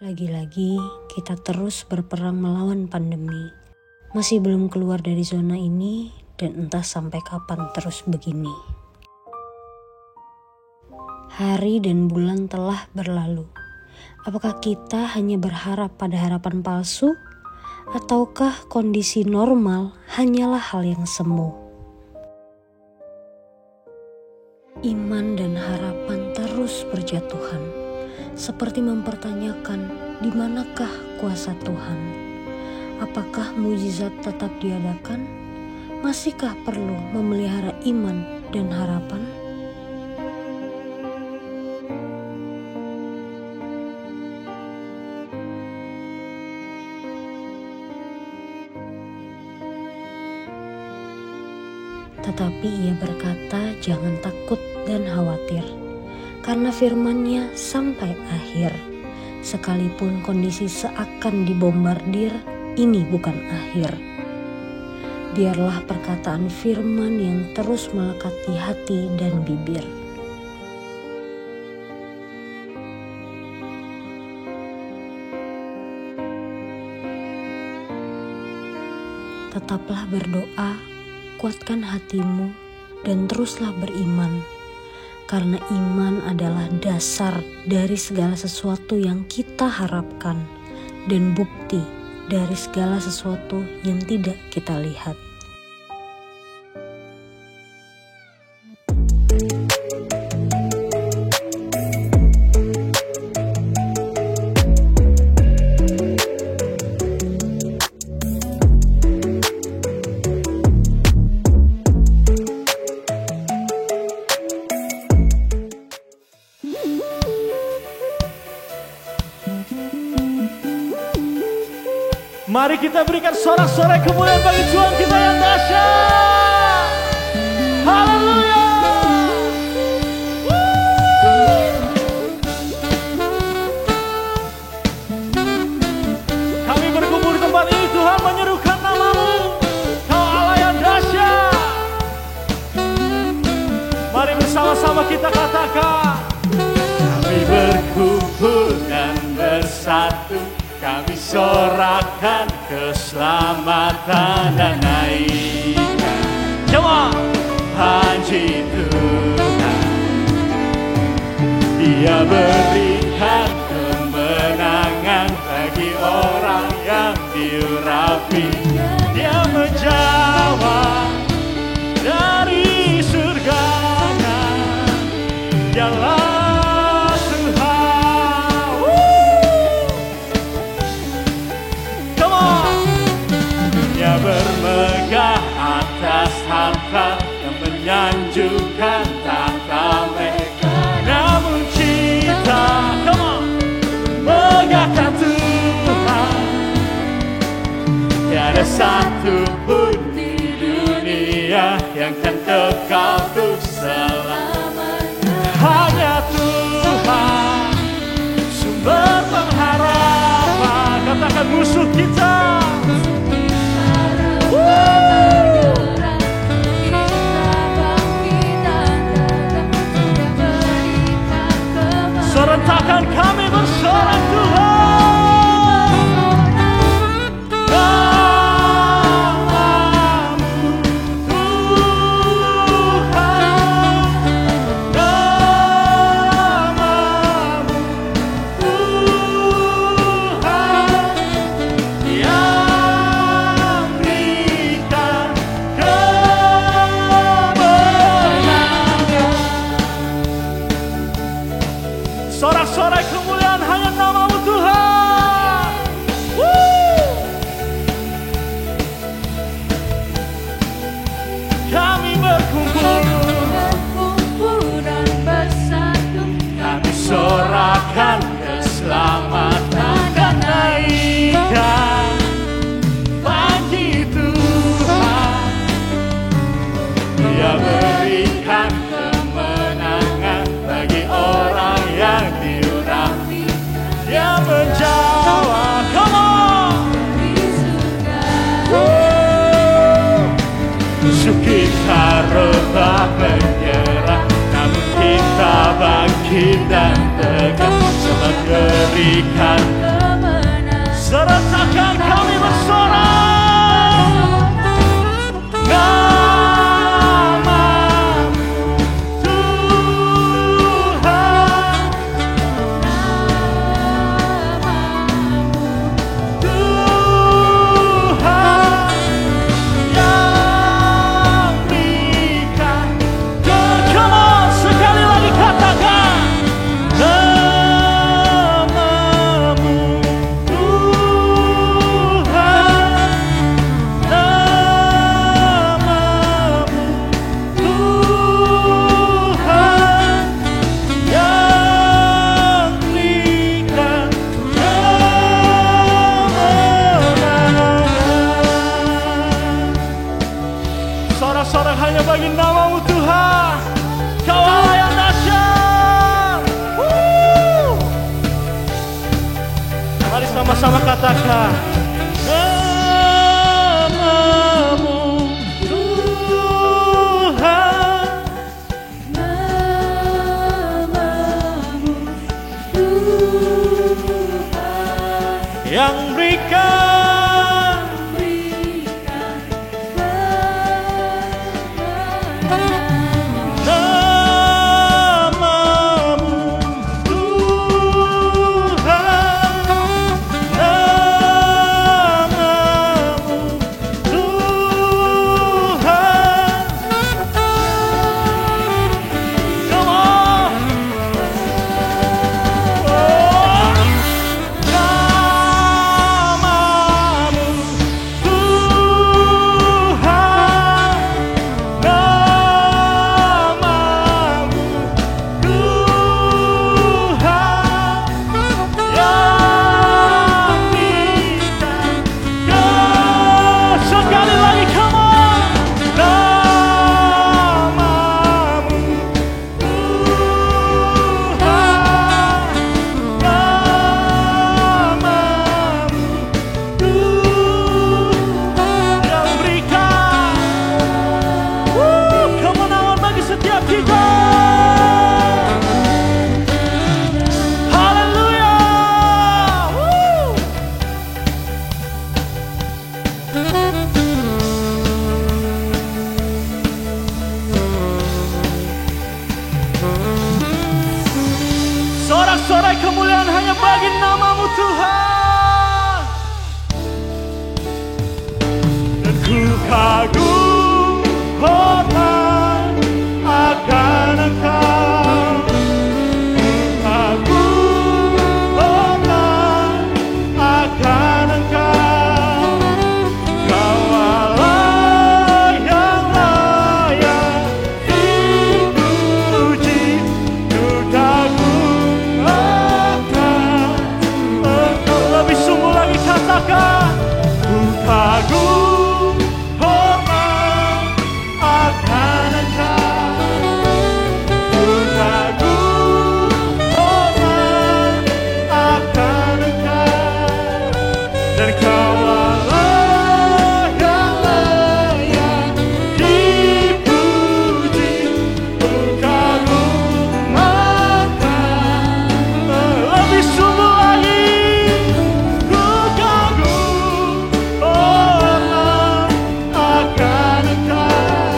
Lagi-lagi kita terus berperang melawan pandemi. Masih belum keluar dari zona ini dan entah sampai kapan terus begini. Hari dan bulan telah berlalu. Apakah kita hanya berharap pada harapan palsu? Ataukah kondisi normal hanyalah hal yang semu? Iman dan harapan terus berjatuhan, seperti mempertanyakan di manakah kuasa Tuhan. Apakah mujizat tetap diadakan? Masihkah perlu memelihara iman dan harapan? Tetapi ia berkata, jangan takut dan khawatir, karena firman-Nya sampai akhir. Sekalipun kondisi seakan dibombardir, ini bukan akhir. Biarlah perkataan firman yang terus melekati hati dan bibir. Tetaplah berdoa, kuatkan hatimu, dan teruslah beriman. Karena iman adalah dasar dari segala sesuatu yang kita harapkan dan bukti dari segala sesuatu yang tidak kita lihat. Mari kita berikan sorak-sorai kemuliaan bagi Tuhan kita yang dahsyat. Haleluya. Kami berkumpul di tempat ini, Tuhan menyerukan nama-Mu. Kau Allah yang dahsyat. Mari bersama-sama kita katakan, kami berkumpul dan bersatu. Kami sorakan keselamatan dan naikkan. Coba puji Tuhan, Dia berikan kemenangan bagi orang yang diurapi. Dia menjawab dari surganya. Dialah bermegah atas harta yang menyanjungkan tahta mereka. Namun kita, megahkan Tuhan. Tiada satu pun di dunia yang kan kekal untuk selamanya. Hanya Tuhan, sumber pengharapan. Katakan musuh kita. Serentakan kami bersorak Tuhan. Sorak-sorai kemuliaan hanya nama-Mu Tuhan. Kami berkumpul dan bersatu. Kami sorakan keselamatan dan naikkan bagi Tuhan. Dia berikan kemenangan bagi orang yang diurapi. Dia menjawab, come on. Musuh kita rebah menyerah, namun kita bangkit dan tegar sebab berikan Mari sama-sama katakan namamu Tuhan, namamu Tuhan, yang berikan namamu Tuhan, namamu Tuhan. Come on. Oh. Namamu Sorak-sorai kemuliaan hanya bagi namamu Tuhan. Dan ku kagum hormat akan Engkau. Ku kagum hormat akan Engkau. Kau Allah yang layak dipuji. Ku kagum akan Engkau. Lebih sungguh lagi katakan, ku kagum hormat akan Engkau. Ku kagum hormat akan Engkau. Dan Kau Allah yang layak dipuji. Ku kagum akan lebih sungguh lagi. Ku kagum hormat akan Engkau.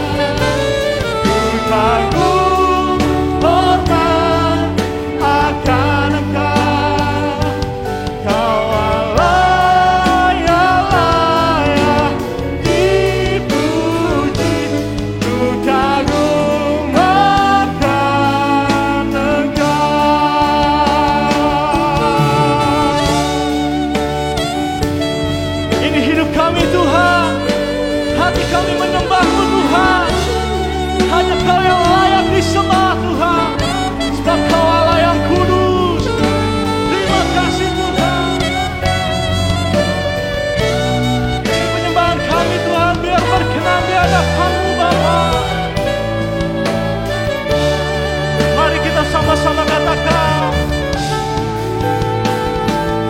Ku kagum hormat akan Engkau. Kau Allah yang layak dipuji. Ku kagum akan Engkau. Ini hidup kami Tuhan, hati kami menyembah-Mu Tuhan. Hanya Kau yang layak disembah Tuhan, sebab Kau Allah yang kudus. Terima kasih Tuhan. Ini penyembahan kami Tuhan, biar berkenan di hadapan-Mu Bapa. Mari kita sama-sama katakan,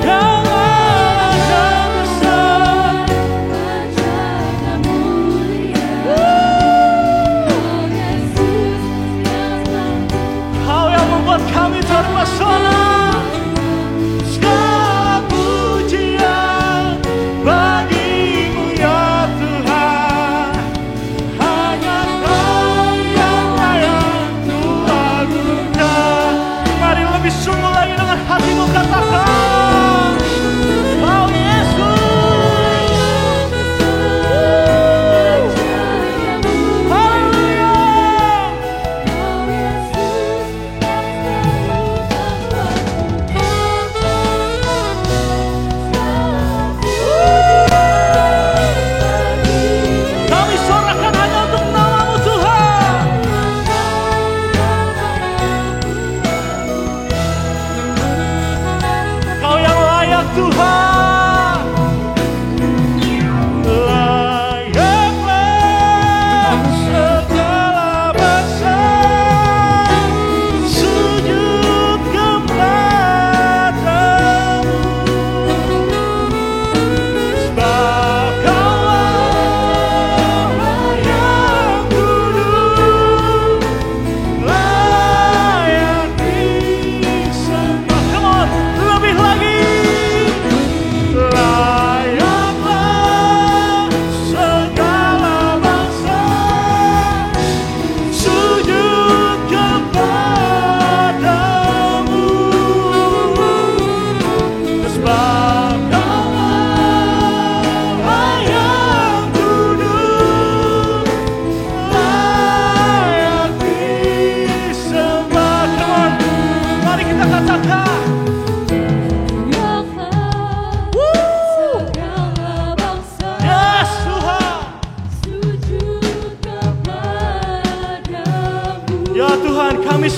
Kau Allah yang besar. Kau yang membuat kami terpesona. Segala pujian bagi-Mu ya Tuhan. Hanya Kau yang layak ku agungkan. Mari lebih sungguh lagi dengan hatimu katakan, Kau Yesus. Haleluya. Kami sorakan hanya untuk namamu Tuhan. Kau yang layak Tuhan. Layaklah segala bangsa sujud kepada-Mu.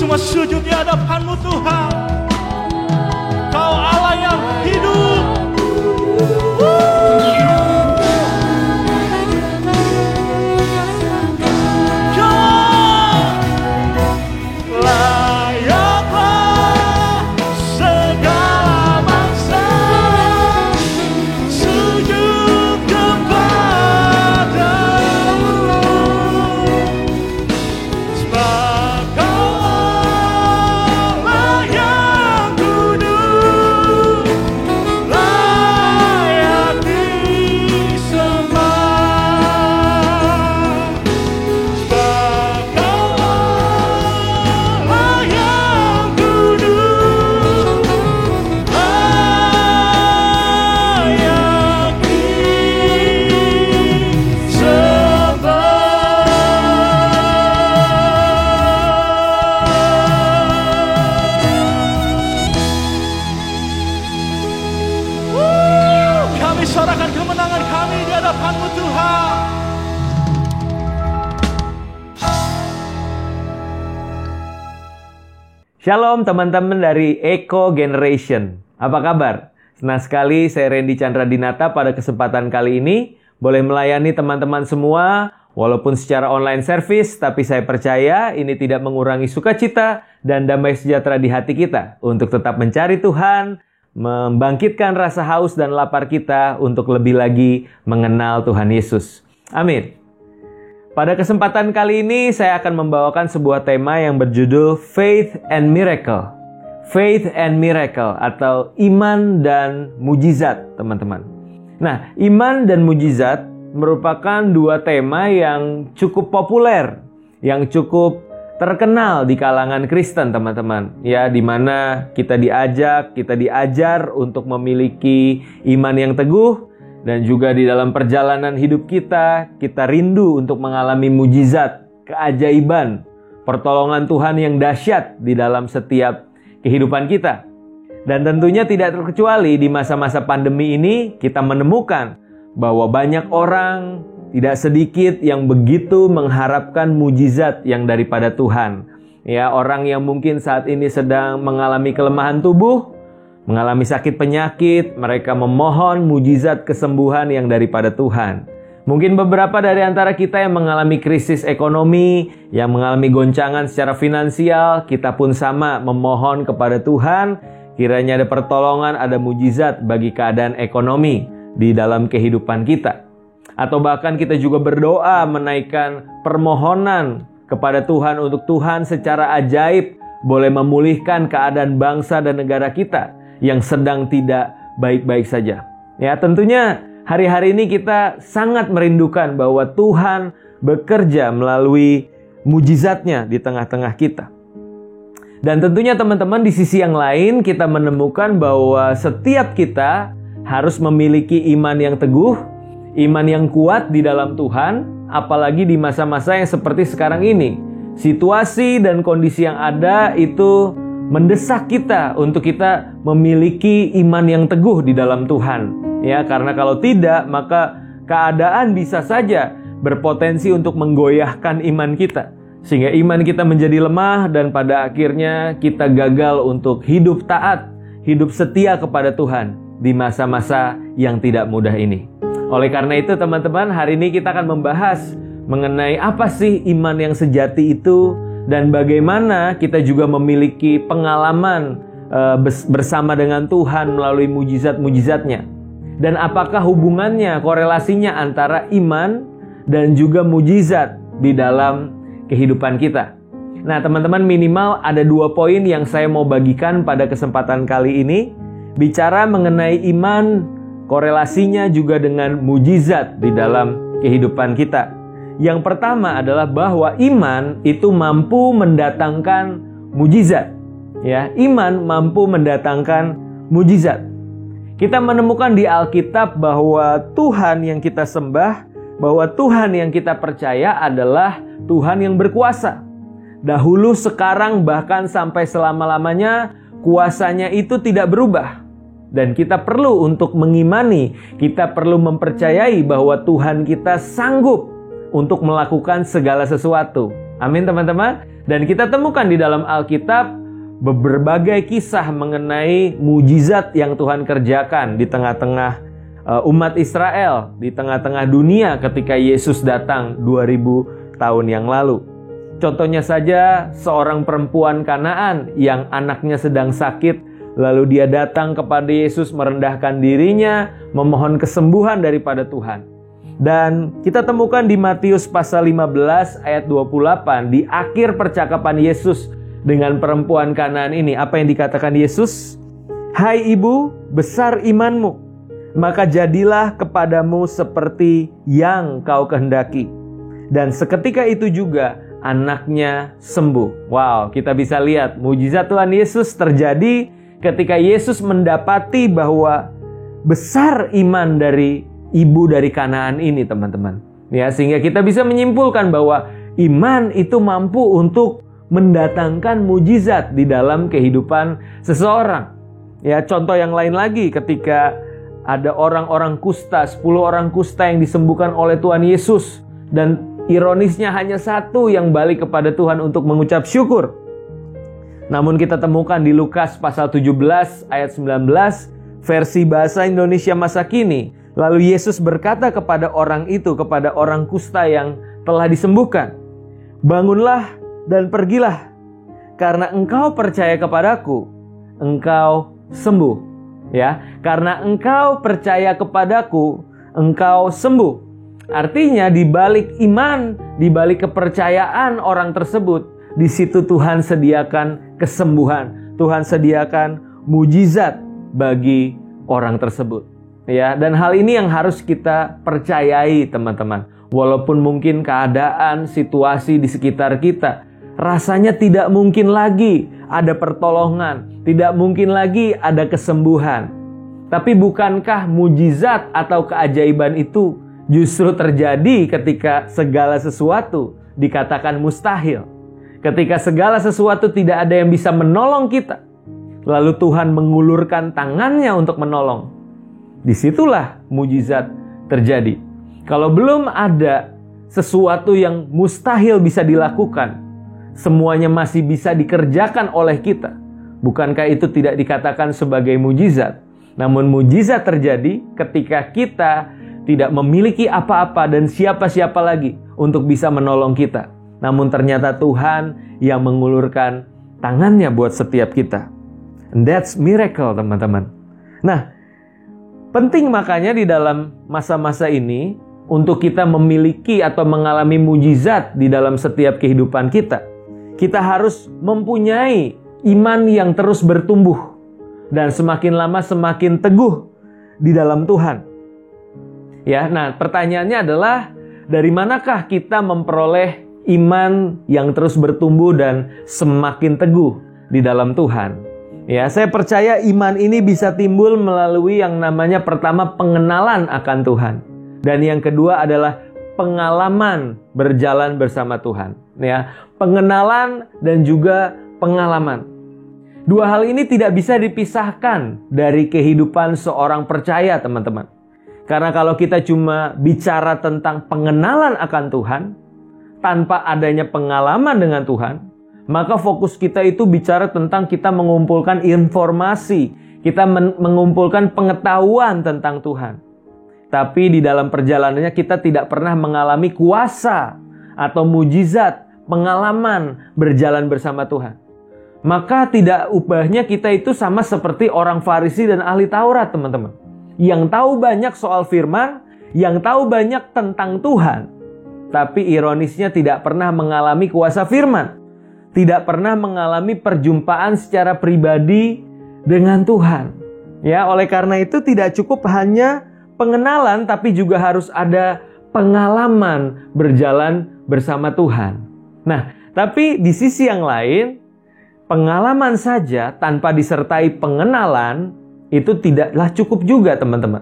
semua sujud di hadapan-Mu Tuhan. Kau Allah yang hidup. Sorakan kemenangan kami di hadapan-Mu Tuhan. Shalom teman-teman dari Eco Generation. Apa kabar? Senang sekali saya Randy Chandra Dinata pada kesempatan kali ini boleh melayani teman-teman semua walaupun secara online service, tapi saya percaya ini tidak mengurangi sukacita dan damai sejahtera di hati kita untuk tetap mencari Tuhan, membangkitkan rasa haus dan lapar kita untuk lebih lagi mengenal Tuhan Yesus. Amin. Pada kesempatan kali ini saya akan membawakan sebuah tema yang berjudul Faith and Miracle. Faith and Miracle atau iman dan mujizat, teman-teman. Nah, iman dan mujizat merupakan dua tema yang cukup populer, yang cukup terkenal di kalangan Kristen, teman-teman. Ya, di mana kita diajar untuk memiliki iman yang teguh, dan juga di dalam perjalanan hidup kita rindu untuk mengalami mujizat, keajaiban, pertolongan Tuhan yang dahsyat di dalam setiap kehidupan kita. Dan tentunya tidak terkecuali di masa-masa pandemi ini kita menemukan bahwa banyak orang, tidak sedikit yang begitu mengharapkan mujizat yang daripada Tuhan. Ya, orang yang mungkin saat ini sedang mengalami kelemahan tubuh, mengalami sakit penyakit, mereka memohon mujizat kesembuhan yang daripada Tuhan. Mungkin beberapa dari antara kita yang mengalami krisis ekonomi, yang mengalami goncangan secara finansial, kita pun sama memohon kepada Tuhan, kiranya ada pertolongan, ada mujizat bagi keadaan ekonomi di dalam kehidupan kita. Atau bahkan kita juga berdoa menaikkan permohonan kepada Tuhan untuk Tuhan secara ajaib boleh memulihkan keadaan bangsa dan negara kita yang sedang tidak baik-baik saja. Ya, tentunya hari-hari ini kita sangat merindukan bahwa Tuhan bekerja melalui mujizatnya di tengah-tengah kita. Dan tentunya teman-teman di sisi yang lain kita menemukan bahwa setiap kita harus memiliki iman yang teguh, iman yang kuat di dalam Tuhan, apalagi di masa-masa yang seperti sekarang ini. Situasi dan kondisi yang ada itu mendesak kita untuk kita memiliki iman yang teguh di dalam Tuhan. Ya, karena kalau tidak, maka keadaan bisa saja berpotensi untuk menggoyahkan iman kita. Sehingga iman kita menjadi lemah dan pada akhirnya kita gagal untuk hidup taat, hidup setia kepada Tuhan di masa-masa yang tidak mudah ini. Oleh karena itu teman-teman, hari ini kita akan membahas mengenai apa sih iman yang sejati itu dan bagaimana kita juga memiliki pengalaman bersama dengan Tuhan melalui mujizat-mujizatnya. Dan apakah hubungannya, korelasinya antara iman dan juga mujizat di dalam kehidupan kita. Nah teman-teman, minimal ada 2 poin yang saya mau bagikan pada kesempatan kali ini. Bicara mengenai iman, korelasinya juga dengan mujizat di dalam kehidupan kita. Yang pertama adalah bahwa iman itu mampu mendatangkan mujizat. Ya, iman mampu mendatangkan mujizat. Kita menemukan di Alkitab bahwa Tuhan yang kita sembah, bahwa Tuhan yang kita percaya adalah Tuhan yang berkuasa. Dahulu, sekarang, bahkan sampai selama-lamanya, kuasanya itu tidak berubah. Dan kita perlu untuk mengimani, kita perlu mempercayai bahwa Tuhan kita sanggup untuk melakukan segala sesuatu. Amin teman-teman. Dan kita temukan di dalam Alkitab berbagai kisah mengenai mujizat yang Tuhan kerjakan di tengah-tengah umat Israel, di tengah-tengah dunia ketika Yesus datang 2000 tahun yang lalu. Contohnya saja seorang perempuan Kanaan yang anaknya sedang sakit, lalu dia datang kepada Yesus merendahkan dirinya, memohon kesembuhan daripada Tuhan. Dan kita temukan di Matius pasal 15 ayat 28, di akhir percakapan Yesus dengan perempuan Kanaan ini, apa yang dikatakan Yesus? Hai ibu, besar imanmu, maka jadilah kepadamu seperti yang kau kehendaki. Dan seketika itu juga anaknya sembuh. Wow, kita bisa lihat mujizat Tuhan Yesus terjadi ketika Yesus mendapati bahwa besar iman dari ibu dari Kanaan ini, teman-teman. Ya, sehingga kita bisa menyimpulkan bahwa iman itu mampu untuk mendatangkan mujizat di dalam kehidupan seseorang. Ya, contoh yang lain lagi ketika ada orang-orang kusta, 10 orang kusta yang disembuhkan oleh Tuhan Yesus, dan ironisnya hanya satu yang balik kepada Tuhan untuk mengucap syukur. Namun kita temukan di Lukas pasal 17 ayat 19 versi bahasa Indonesia masa kini. Lalu Yesus berkata kepada orang itu, kepada orang kusta yang telah disembuhkan, bangunlah dan pergilah, karena engkau percaya kepadaku, engkau sembuh. Ya, karena engkau percaya kepadaku, engkau sembuh. Artinya di balik iman, di balik kepercayaan orang tersebut, di situ Tuhan sediakan kesembuhan, Tuhan sediakan mujizat bagi orang tersebut. Ya, dan hal ini yang harus kita percayai, teman-teman. Walaupun mungkin keadaan, situasi di sekitar kita rasanya tidak mungkin lagi ada pertolongan, tidak mungkin lagi ada kesembuhan. Tapi bukankah mujizat atau keajaiban itu justru terjadi ketika segala sesuatu dikatakan mustahil? Ketika segala sesuatu tidak ada yang bisa menolong kita, lalu Tuhan mengulurkan tangannya untuk menolong. Disitulah mujizat terjadi. Kalau belum ada sesuatu yang mustahil bisa dilakukan, semuanya masih bisa dikerjakan oleh kita, bukankah itu tidak dikatakan sebagai mujizat? Namun mujizat terjadi ketika kita tidak memiliki apa-apa dan siapa-siapa lagi untuk bisa menolong kita. Namun ternyata Tuhan yang mengulurkan tangannya buat setiap kita. And that's miracle, teman-teman. Nah, penting makanya di dalam masa-masa ini untuk kita memiliki atau mengalami mujizat di dalam setiap kehidupan kita. Kita harus mempunyai iman yang terus bertumbuh dan semakin lama semakin teguh di dalam Tuhan. Ya, nah pertanyaannya adalah dari manakah kita memperoleh iman yang terus bertumbuh dan semakin teguh di dalam Tuhan? Ya, saya percaya iman ini bisa timbul melalui yang namanya pertama pengenalan akan Tuhan. Dan yang kedua adalah pengalaman berjalan bersama Tuhan. Ya, pengenalan dan juga pengalaman. Dua hal ini tidak bisa dipisahkan dari kehidupan seorang percaya, teman-teman. Karena kalau kita cuma bicara tentang pengenalan akan Tuhan, tanpa adanya pengalaman dengan Tuhan, maka fokus kita itu bicara tentang kita mengumpulkan informasi, kita mengumpulkan pengetahuan tentang Tuhan. Tapi di dalam perjalanannya kita tidak pernah mengalami kuasa atau mujizat, pengalaman berjalan bersama Tuhan. Maka tidak ubahnya kita itu sama seperti orang Farisi dan ahli Taurat, teman-teman. Yang tahu banyak soal firman, yang tahu banyak tentang Tuhan, tapi ironisnya tidak pernah mengalami kuasa firman. Tidak pernah mengalami perjumpaan secara pribadi dengan Tuhan. Ya, oleh karena itu tidak cukup hanya pengenalan, tapi juga harus ada pengalaman berjalan bersama Tuhan. Nah, tapi di sisi yang lain, pengalaman saja tanpa disertai pengenalan itu tidaklah cukup juga, teman-teman.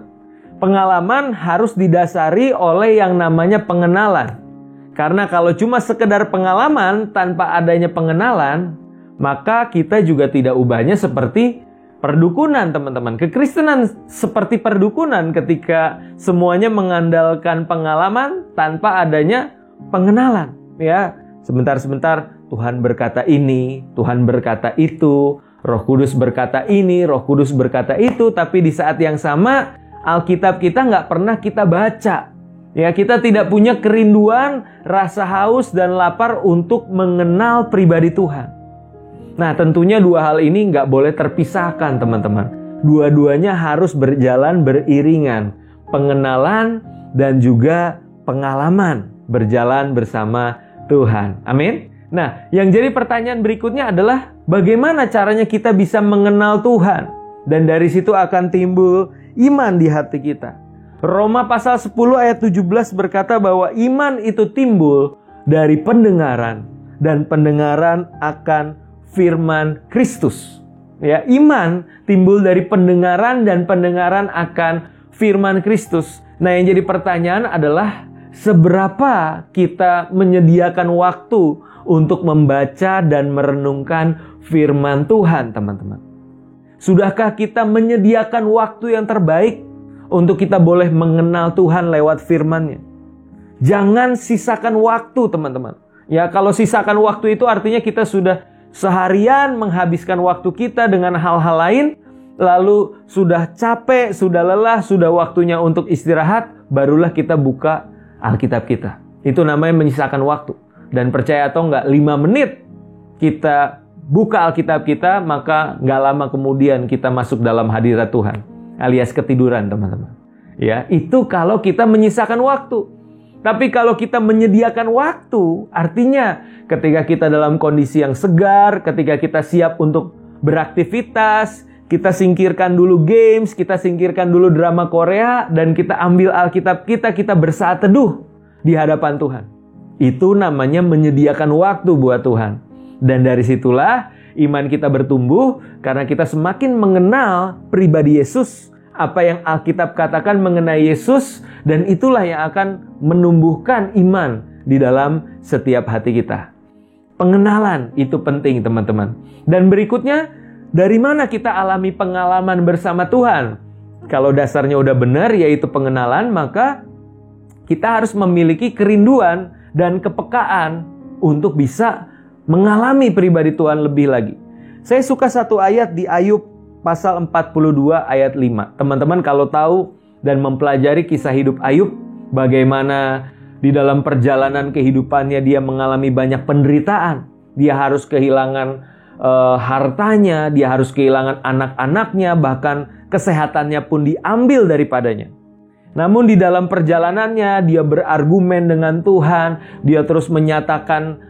Pengalaman harus didasari oleh yang namanya pengenalan. Karena kalau cuma sekedar pengalaman tanpa adanya pengenalan, maka kita juga tidak ubahnya seperti perdukunan, teman-teman. Kekristenan seperti perdukunan ketika semuanya mengandalkan pengalaman tanpa adanya pengenalan. Ya, Sebentar-sebentar Tuhan berkata ini, Tuhan berkata itu, Roh Kudus berkata ini, Roh Kudus berkata itu. Tapi di saat yang sama Alkitab kita nggak pernah kita baca. Ya, kita tidak punya kerinduan, rasa haus dan lapar untuk mengenal pribadi Tuhan. Nah, tentunya dua hal ini nggak boleh terpisahkan, teman-teman. Dua-duanya harus berjalan beriringan. Pengenalan dan juga pengalaman berjalan bersama Tuhan. Amin. Nah, yang jadi pertanyaan berikutnya adalah bagaimana caranya kita bisa mengenal Tuhan? Dan dari situ akan timbul iman di hati kita. Roma pasal 10 ayat 17 berkata bahwa iman itu timbul dari pendengaran dan pendengaran akan firman Kristus. Ya, iman timbul dari pendengaran dan pendengaran akan firman Kristus. Nah, yang jadi pertanyaan adalah seberapa kita menyediakan waktu untuk membaca dan merenungkan firman Tuhan, teman-teman? Sudahkah kita menyediakan waktu yang terbaik untuk kita boleh mengenal Tuhan lewat firman-Nya? Jangan sisakan waktu, teman-teman. Ya, kalau sisakan waktu itu artinya kita sudah seharian menghabiskan waktu kita dengan hal-hal lain, lalu sudah capek, sudah lelah, sudah waktunya untuk istirahat, barulah kita buka Alkitab kita. Itu namanya menyisakan waktu. Dan percaya atau enggak, 5 menit kita buka Alkitab kita, maka enggak lama kemudian kita masuk dalam hadirat Tuhan. Alias ketiduran, teman-teman. Ya, itu kalau kita menyisakan waktu. Tapi kalau kita menyediakan waktu, artinya ketika kita dalam kondisi yang segar, ketika kita siap untuk beraktivitas, kita singkirkan dulu games, kita singkirkan dulu drama Korea, dan kita ambil Alkitab kita bersaat teduh di hadapan Tuhan. Itu namanya menyediakan waktu buat Tuhan. Dan dari situlah iman kita bertumbuh, karena kita semakin mengenal pribadi Yesus, apa yang Alkitab katakan mengenai Yesus, dan itulah yang akan menumbuhkan iman di dalam setiap hati kita. Pengenalan itu penting, teman-teman. Dan berikutnya, dari mana kita alami pengalaman bersama Tuhan? Kalau dasarnya udah benar, yaitu pengenalan, maka kita harus memiliki kerinduan dan kepekaan untuk bisa mengalami pribadi Tuhan lebih lagi. Saya suka satu ayat di Ayub pasal 42 ayat 5. Teman-teman kalau tahu dan mempelajari kisah hidup Ayub, bagaimana di dalam perjalanan kehidupannya dia mengalami banyak penderitaan. Dia harus kehilangan hartanya, dia harus kehilangan anak-anaknya, bahkan kesehatannya pun diambil daripadanya. Namun di dalam perjalanannya dia berargumen dengan Tuhan, dia terus menyatakan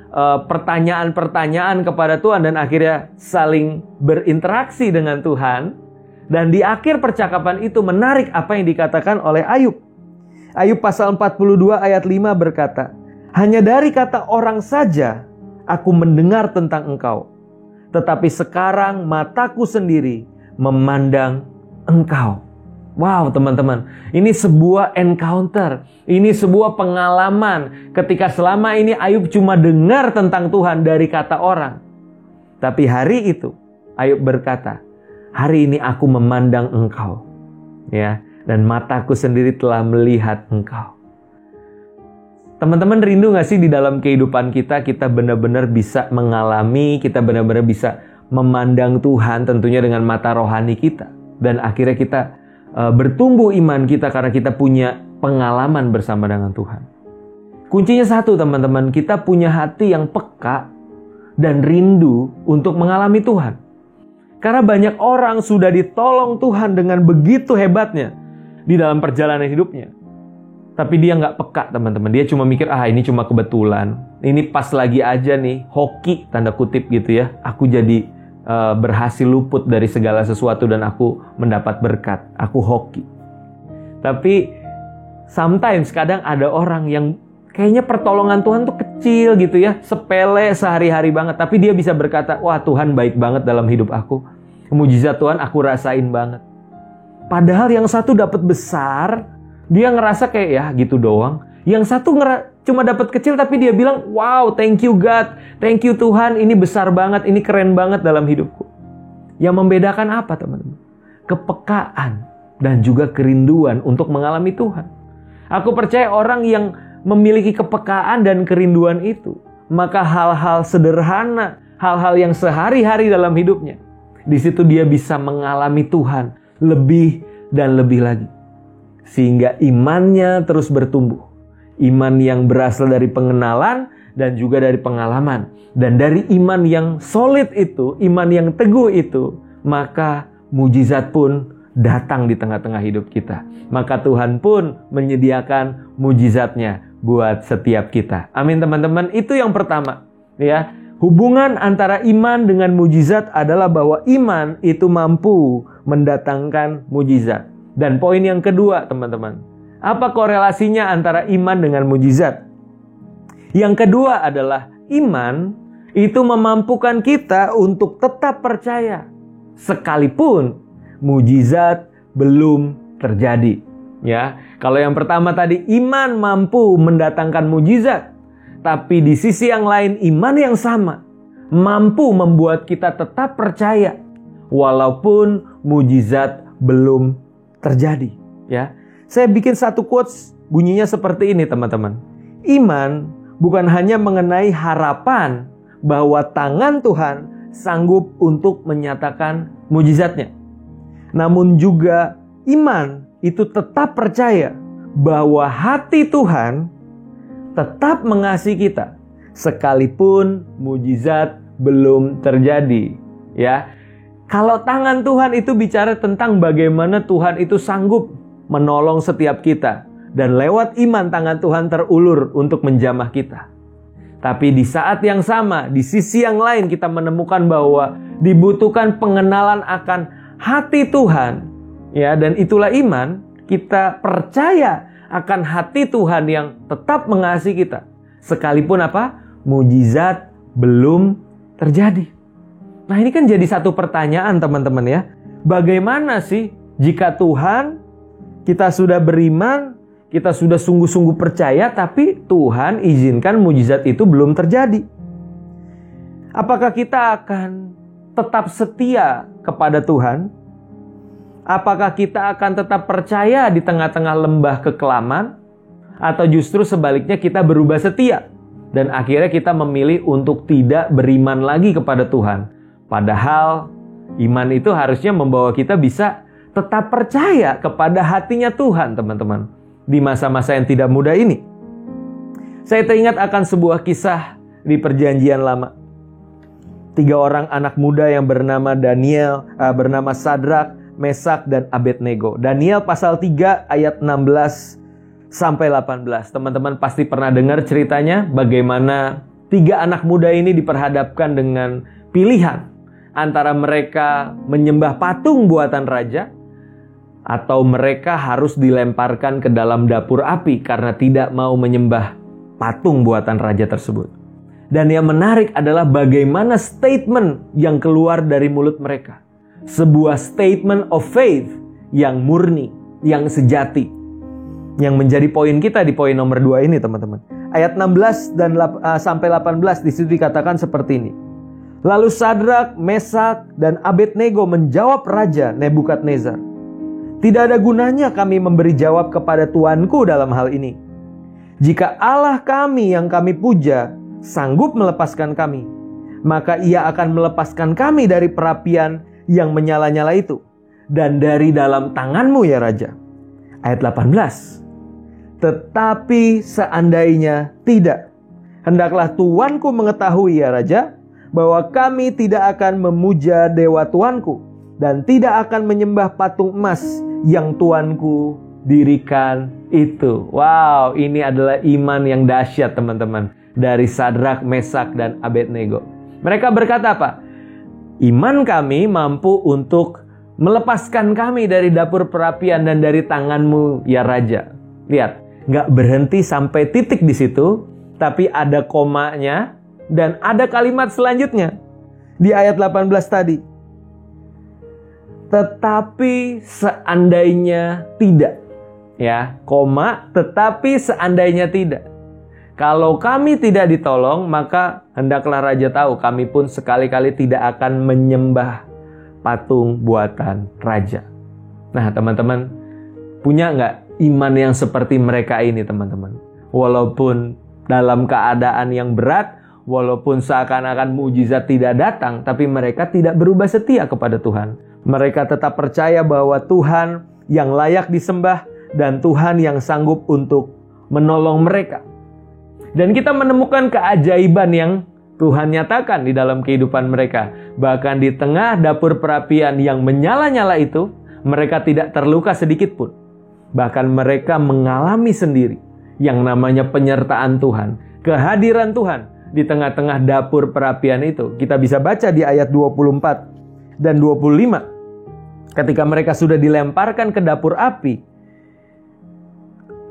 pertanyaan-pertanyaan kepada Tuhan, dan akhirnya saling berinteraksi dengan Tuhan. Dan di akhir percakapan itu menarik apa yang dikatakan oleh Ayub. Ayub pasal 42 ayat 5 berkata, "Hanya dari kata orang saja aku mendengar tentang engkau. Tetapi sekarang mataku sendiri memandang engkau." Wow, teman-teman, ini sebuah encounter, ini sebuah pengalaman ketika selama ini Ayub cuma dengar tentang Tuhan dari kata orang. Tapi hari itu Ayub berkata, "Hari ini aku memandang engkau, ya, dan mataku sendiri telah melihat engkau." Teman-teman rindu gak sih di dalam kehidupan kita benar-benar bisa mengalami, kita benar-benar bisa memandang Tuhan tentunya dengan mata rohani kita. Dan akhirnya kita bertumbuh iman kita karena kita punya pengalaman bersama dengan Tuhan. Kuncinya satu, teman-teman, kita punya hati yang peka dan rindu untuk mengalami Tuhan. Karena banyak orang sudah ditolong Tuhan dengan begitu hebatnya di dalam perjalanan hidupnya. Tapi dia nggak peka, teman-teman. Dia cuma mikir, ini cuma kebetulan. Ini pas lagi aja nih, hoki, tanda kutip gitu ya. Aku jadi berhasil luput dari segala sesuatu dan aku mendapat berkat. Aku hoki. Tapi sometimes kadang ada orang yang kayaknya pertolongan Tuhan tuh kecil gitu ya. Sepele sehari-hari banget. Tapi dia bisa berkata, wah Tuhan baik banget dalam hidup aku. Mujizat Tuhan aku rasain banget. Padahal yang satu dapat besar, dia ngerasa kayak ya gitu doang. Yang satu cuma dapat kecil tapi dia bilang, wow, thank you God, thank you Tuhan, ini besar banget, ini keren banget dalam hidupku. Yang membedakan apa, teman-teman? Kepekaan dan juga kerinduan untuk mengalami Tuhan. Aku percaya orang yang memiliki kepekaan dan kerinduan itu maka hal-hal sederhana, hal-hal yang sehari-hari dalam hidupnya, di situ dia bisa mengalami Tuhan lebih dan lebih lagi. Sehingga imannya terus bertumbuh. Iman yang berasal dari pengenalan dan juga dari pengalaman. Dan dari iman yang solid itu, iman yang teguh itu, maka mujizat pun datang di tengah-tengah hidup kita. Maka Tuhan pun menyediakan mujizatnya buat setiap kita. Amin teman-teman. Itu yang pertama, ya. Hubungan antara iman dengan mujizat adalah bahwa iman itu mampu mendatangkan mujizat. Dan poin yang kedua, teman-teman, apa korelasinya antara iman dengan mujizat? Yang kedua adalah iman itu memampukan kita untuk tetap percaya sekalipun mujizat belum terjadi. Ya, kalau yang pertama tadi iman mampu mendatangkan mujizat, tapi di sisi yang lain iman yang sama mampu membuat kita tetap percaya walaupun mujizat belum terjadi. Ya, saya bikin satu quotes bunyinya seperti ini teman-teman. Iman bukan hanya mengenai harapan bahwa tangan Tuhan sanggup untuk menyatakan mujizatnya, namun juga iman itu tetap percaya bahwa hati Tuhan tetap mengasihi kita sekalipun mujizat belum terjadi. Ya, kalau tangan Tuhan itu bicara tentang bagaimana Tuhan itu sanggup menolong setiap kita, dan lewat iman tangan Tuhan terulur untuk menjamah kita. Tapi di saat yang sama, di sisi yang lain kita menemukan bahwa dibutuhkan pengenalan akan hati Tuhan, ya, dan itulah iman. Kita percaya akan hati Tuhan yang tetap mengasihi kita sekalipun apa? Mujizat belum terjadi. Nah, ini kan jadi satu pertanyaan teman-teman ya. Bagaimana sih jika Tuhan, kita sudah beriman, kita sudah sungguh-sungguh percaya, tapi Tuhan izinkan mujizat itu belum terjadi? Apakah kita akan tetap setia kepada Tuhan? Apakah kita akan tetap percaya di tengah-tengah lembah kekelaman? Atau justru sebaliknya kita berubah setia dan akhirnya kita memilih untuk tidak beriman lagi kepada Tuhan? Padahal iman itu harusnya membawa kita bisa tetap percaya kepada hatinya Tuhan, teman-teman. Di masa-masa yang tidak mudah ini, saya teringat akan sebuah kisah di Perjanjian Lama. 3 orang anak muda yang bernama Daniel, bernama Sadrak, Mesak, dan Abednego. Daniel pasal 3 ayat 16 sampai 18. Teman-teman pasti pernah dengar ceritanya bagaimana 3 anak muda ini diperhadapkan dengan pilihan antara mereka menyembah patung buatan raja atau mereka harus dilemparkan ke dalam dapur api karena tidak mau menyembah patung buatan raja tersebut. Dan yang menarik adalah bagaimana statement yang keluar dari mulut mereka. Sebuah statement of faith yang murni, yang sejati. Yang menjadi poin kita di poin nomor 2 ini, teman-teman. Ayat 16 dan sampai 18 di situ dikatakan seperti ini. Lalu Sadrak, Mesak, dan Abednego menjawab Raja Nebukadnezar, "Tidak ada gunanya kami memberi jawab kepada tuanku dalam hal ini. Jika Allah kami yang kami puja sanggup melepaskan kami, maka ia akan melepaskan kami dari perapian yang menyala-nyala itu, dan dari dalam tanganmu ya Raja." Ayat 18. "Tetapi seandainya tidak, hendaklah tuanku mengetahui ya Raja, bahwa kami tidak akan memuja dewa tuanku, dan tidak akan menyembah patung emas yang tuanku dirikan itu." Wow, ini adalah iman yang dahsyat teman-teman. Dari Sadrak, Mesak, dan Abednego. Mereka berkata apa? Iman kami mampu untuk melepaskan kami dari dapur perapian dan dari tanganmu ya Raja. Lihat, gak berhenti sampai titik di situ, tapi ada komanya dan ada kalimat selanjutnya. Di ayat 18 tadi. Tetapi seandainya tidak. Ya, koma, tetapi seandainya tidak. Kalau kami tidak ditolong, maka hendaklah Raja tahu kami pun sekali-kali tidak akan menyembah patung buatan raja. Nah, teman-teman, punya nggak iman yang seperti mereka ini, teman-teman? Walaupun dalam keadaan yang berat, walaupun seakan-akan mujizat tidak datang, tapi mereka tidak berubah setia kepada Tuhan. Mereka tetap percaya bahwa Tuhan yang layak disembah dan Tuhan yang sanggup untuk menolong mereka. Dan kita menemukan keajaiban yang Tuhan nyatakan di dalam kehidupan mereka. Bahkan di tengah dapur perapian yang menyala-nyala itu, mereka tidak terluka sedikit pun. Bahkan mereka mengalami sendiri yang namanya penyertaan Tuhan, kehadiran Tuhan di tengah-tengah dapur perapian itu. Kita bisa baca di ayat 24 dan 25. Ketika mereka sudah dilemparkan ke dapur api.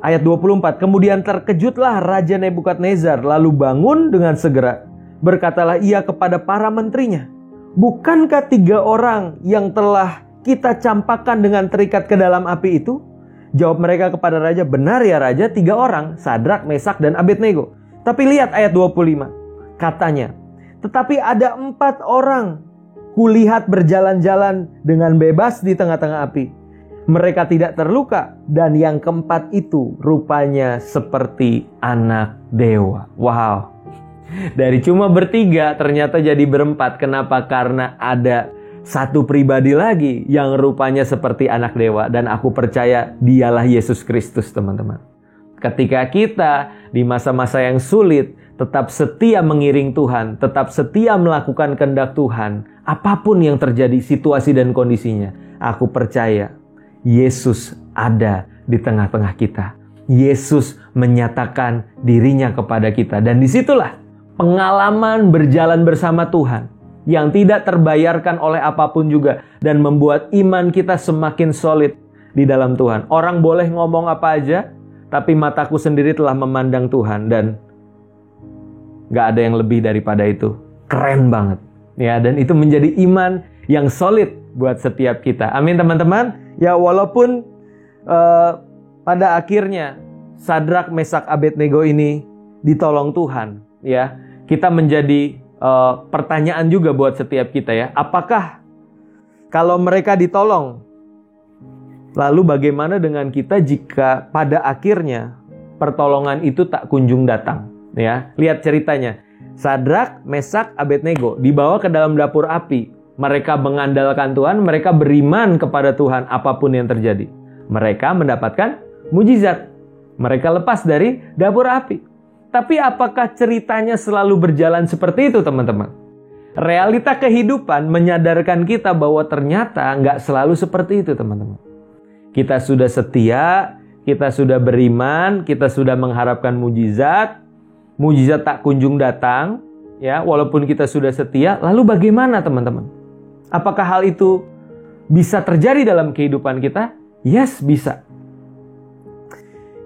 Ayat 24, kemudian terkejutlah Raja Nebukadnezar, lalu bangun dengan segera. Berkatalah ia kepada para menterinya, bukankah 3 orang yang telah kita campakkan dengan terikat ke dalam api itu? Jawab mereka kepada raja, benar ya raja, 3 orang, Sadrak, Mesak, dan Abednego. Tapi lihat ayat 25, katanya, tetapi ada 4 orang kulihat berjalan-jalan dengan bebas di tengah-tengah api. Mereka tidak terluka, dan yang keempat itu rupanya seperti anak dewa. Wow. Dari cuma bertiga ternyata jadi berempat. Kenapa? Karena ada satu pribadi lagi yang rupanya seperti anak dewa. Dan aku percaya dialah Yesus Kristus, teman-teman. Ketika kita di masa-masa yang sulit tetap setia mengiring Tuhan, tetap setia melakukan kehendak Tuhan, apapun yang terjadi situasi dan kondisinya, aku percaya Yesus ada di tengah-tengah kita. Yesus menyatakan dirinya kepada kita. Dan disitulah pengalaman berjalan bersama Tuhan yang tidak terbayarkan oleh apapun juga, dan membuat iman kita semakin solid di dalam Tuhan. Orang boleh ngomong apa aja, tapi mataku sendiri telah memandang Tuhan, dan gak ada yang lebih daripada itu. Keren banget. Ya, dan itu menjadi iman yang solid buat setiap kita. Amin, teman-teman. Ya, walaupun pada akhirnya Sadrak, Mesak, Abednego ini ditolong Tuhan, ya, kita menjadi pertanyaan juga buat setiap kita, ya. Apakah kalau mereka ditolong, lalu bagaimana dengan kita jika pada akhirnya pertolongan itu tak kunjung datang? Ya, lihat ceritanya. Sadrak, Mesak, Abednego dibawa ke dalam dapur api. Mereka mengandalkan Tuhan, mereka beriman kepada Tuhan apapun yang terjadi. Mereka mendapatkan mujizat. Mereka lepas dari dapur api. Tapi apakah ceritanya selalu berjalan seperti itu, teman-teman? Realita kehidupan menyadarkan kita bahwa ternyata nggak selalu seperti itu, teman-teman. Kita sudah setia, kita sudah beriman, kita sudah mengharapkan mujizat. Mujizat tak kunjung datang, ya, walaupun kita sudah setia. Lalu bagaimana, teman-teman? Apakah hal itu bisa terjadi dalam kehidupan kita? Yes, bisa.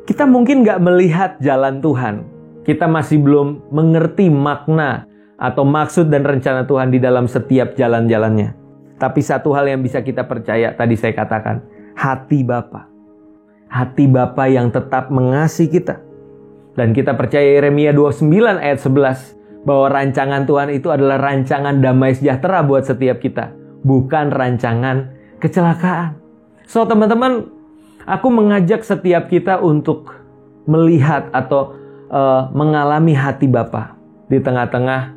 Kita mungkin gak melihat jalan Tuhan. Kita masih belum mengerti makna atau maksud dan rencana Tuhan di dalam setiap jalan-jalannya. Tapi satu hal yang bisa kita percaya, tadi saya katakan, hati Bapa. Hati Bapa yang tetap mengasihi kita. Dan kita percaya Yeremia 29 ayat 11 bahwa rancangan Tuhan itu adalah rancangan damai sejahtera buat setiap kita, bukan rancangan kecelakaan. So, teman-teman, aku mengajak setiap kita untuk melihat atau mengalami hati Bapa di tengah-tengah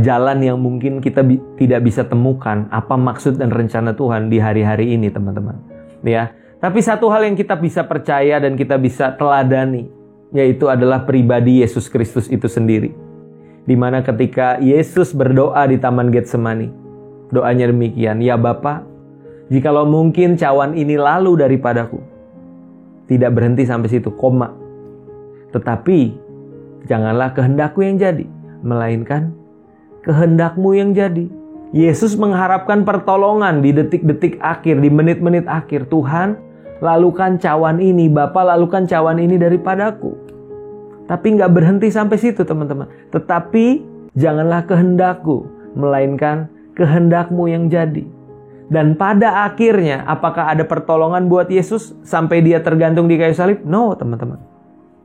jalan yang mungkin kita tidak bisa temukan apa maksud dan rencana Tuhan di hari-hari ini, teman-teman. Ya, tapi satu hal yang kita bisa percaya dan kita bisa teladani, yaitu adalah pribadi Yesus Kristus itu sendiri. Di mana ketika Yesus berdoa di Taman Getsemani, doanya demikian, ya Bapa, jikalau mungkin cawan ini lalu daripadaku. Tidak berhenti sampai situ, koma. Tetapi janganlah kehendakku yang jadi, melainkan kehendakmu yang jadi. Yesus mengharapkan pertolongan di detik-detik akhir, di menit-menit akhir. Tuhan, lalukan cawan ini, Bapa, lalukan cawan ini daripadaku. Tapi nggak berhenti sampai situ, teman-teman. Tetapi janganlah kehendakku, melainkan kehendakmu yang jadi. Dan pada akhirnya, apakah ada pertolongan buat Yesus sampai dia tergantung di kayu salib? No, teman-teman.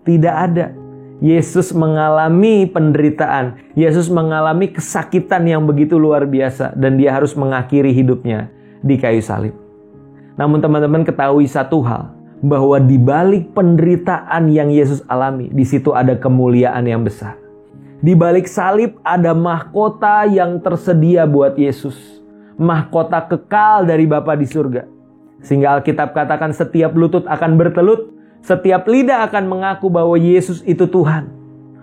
Tidak ada. Yesus mengalami penderitaan. Yesus mengalami kesakitan yang begitu luar biasa. Dan dia harus mengakhiri hidupnya di kayu salib. Namun teman-teman ketahui satu hal, bahwa di balik penderitaan yang Yesus alami, di situ ada kemuliaan yang besar. Di balik salib ada mahkota yang tersedia buat Yesus. Mahkota kekal dari Bapa di surga. Sehingga Alkitab katakan setiap lutut akan bertelut, setiap lidah akan mengaku bahwa Yesus itu Tuhan.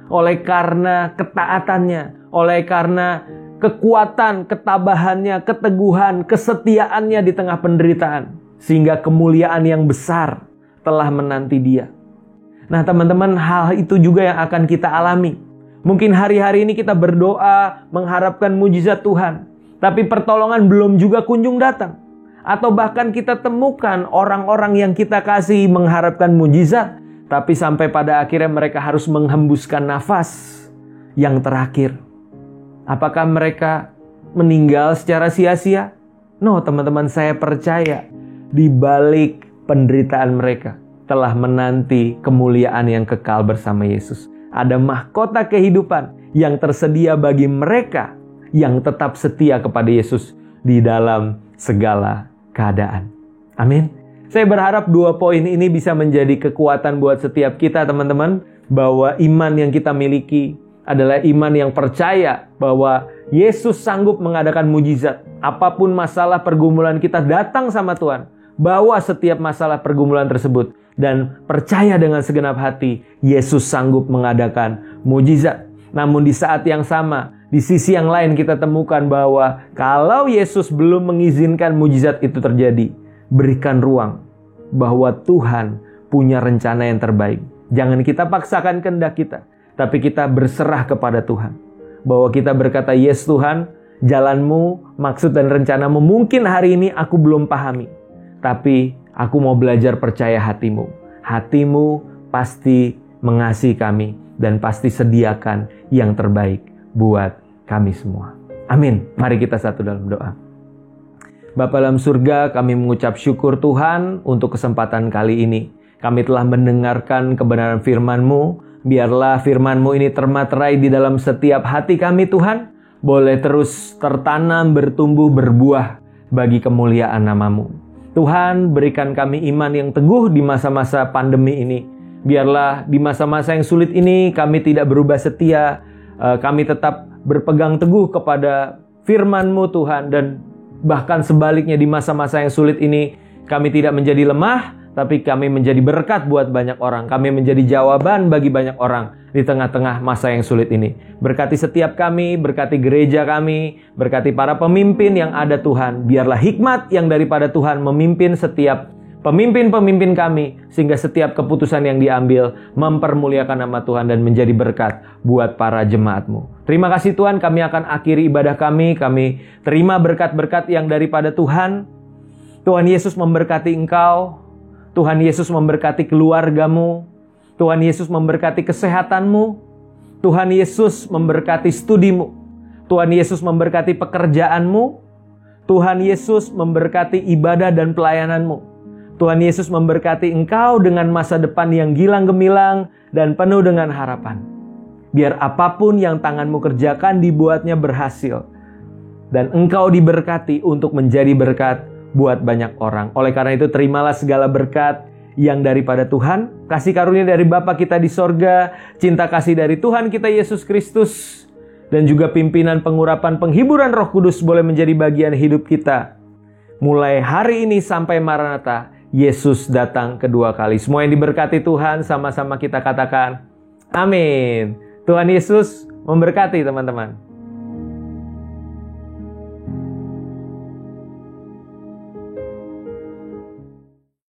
Oleh karena ketaatannya, oleh karena kekuatan, ketabahannya, keteguhan, kesetiaannya di tengah penderitaan. Sehingga kemuliaan yang besar telah menanti dia. Nah teman-teman, hal itu juga yang akan kita alami. Mungkin hari-hari ini kita berdoa mengharapkan mujizat Tuhan. Tapi pertolongan belum juga kunjung datang. Atau bahkan kita temukan orang-orang yang kita kasih mengharapkan mujizat. Tapi sampai pada akhirnya mereka harus menghembuskan nafas yang terakhir. Apakah mereka meninggal secara sia-sia? No, teman-teman, saya percaya di balik penderitaan mereka telah menanti kemuliaan yang kekal bersama Yesus. Ada mahkota kehidupan yang tersedia bagi mereka yang tetap setia kepada Yesus di dalam segala keadaan. Amin. Saya berharap 2 poin ini bisa menjadi kekuatan buat setiap kita, teman-teman, bahwa iman yang kita miliki adalah iman yang percaya bahwa Yesus sanggup mengadakan mujizat. Apapun masalah pergumulan kita, datang sama Tuhan. Bawa setiap masalah pergumulan tersebut. Dan percaya dengan segenap hati, Yesus sanggup mengadakan mujizat. Namun di saat yang sama, di sisi yang lain kita temukan bahwa kalau Yesus belum mengizinkan mujizat itu terjadi, berikan ruang bahwa Tuhan punya rencana yang terbaik. Jangan kita paksakan kehendak kita, tapi kita berserah kepada Tuhan. Bahwa kita berkata, yes Tuhan, jalanmu, maksud dan rencanamu mungkin hari ini aku belum pahami. Tapi aku mau belajar percaya hatimu. Hatimu pasti mengasihi kami dan pasti sediakan yang terbaik buat kami semua. Amin. Mari kita satu dalam doa. Bapa dalam surga, kami mengucap syukur Tuhan untuk kesempatan kali ini. Kami telah mendengarkan kebenaran firman-Mu. Biarlah firman-Mu ini termaterai di dalam setiap hati kami Tuhan. Boleh terus tertanam, bertumbuh, berbuah bagi kemuliaan nama-Mu. Tuhan, berikan kami iman yang teguh di masa-masa pandemi ini. Biarlah di masa-masa yang sulit ini kami tidak berubah setia. Kami tetap berpegang teguh kepada firman-Mu Tuhan. Dan bahkan sebaliknya di masa-masa yang sulit ini kami tidak menjadi lemah, tapi kami menjadi berkat buat banyak orang. Kami menjadi jawaban bagi banyak orang di tengah-tengah masa yang sulit ini. Berkati setiap kami, berkati gereja kami, berkati para pemimpin yang ada Tuhan. Biarlah hikmat yang daripada Tuhan memimpin setiap pemimpin-pemimpin kami, sehingga setiap keputusan yang diambil mempermuliakan nama Tuhan dan menjadi berkat buat para jemaat-Mu. Terima kasih Tuhan, kami akan akhiri ibadah kami. Kami terima berkat-berkat yang daripada Tuhan. Tuhan Yesus memberkati engkau. Tuhan Yesus memberkati keluargamu. Tuhan Yesus memberkati kesehatanmu. Tuhan Yesus memberkati studimu. Tuhan Yesus memberkati pekerjaanmu. Tuhan Yesus memberkati ibadah dan pelayananmu. Tuhan Yesus memberkati engkau dengan masa depan yang gilang gemilang dan penuh dengan harapan. Biar apapun yang tanganmu kerjakan dibuatnya berhasil. Dan engkau diberkati untuk menjadi berkat buat banyak orang. Oleh karena itu terimalah segala berkat yang daripada Tuhan, kasih karunia dari Bapa kita di sorga, cinta kasih dari Tuhan kita Yesus Kristus, dan juga pimpinan pengurapan penghiburan Roh Kudus boleh menjadi bagian hidup kita. Mulai hari ini sampai Maranatha, Yesus datang kedua kali. Semua yang diberkati Tuhan, sama-sama kita katakan, amin. Tuhan Yesus memberkati teman-teman.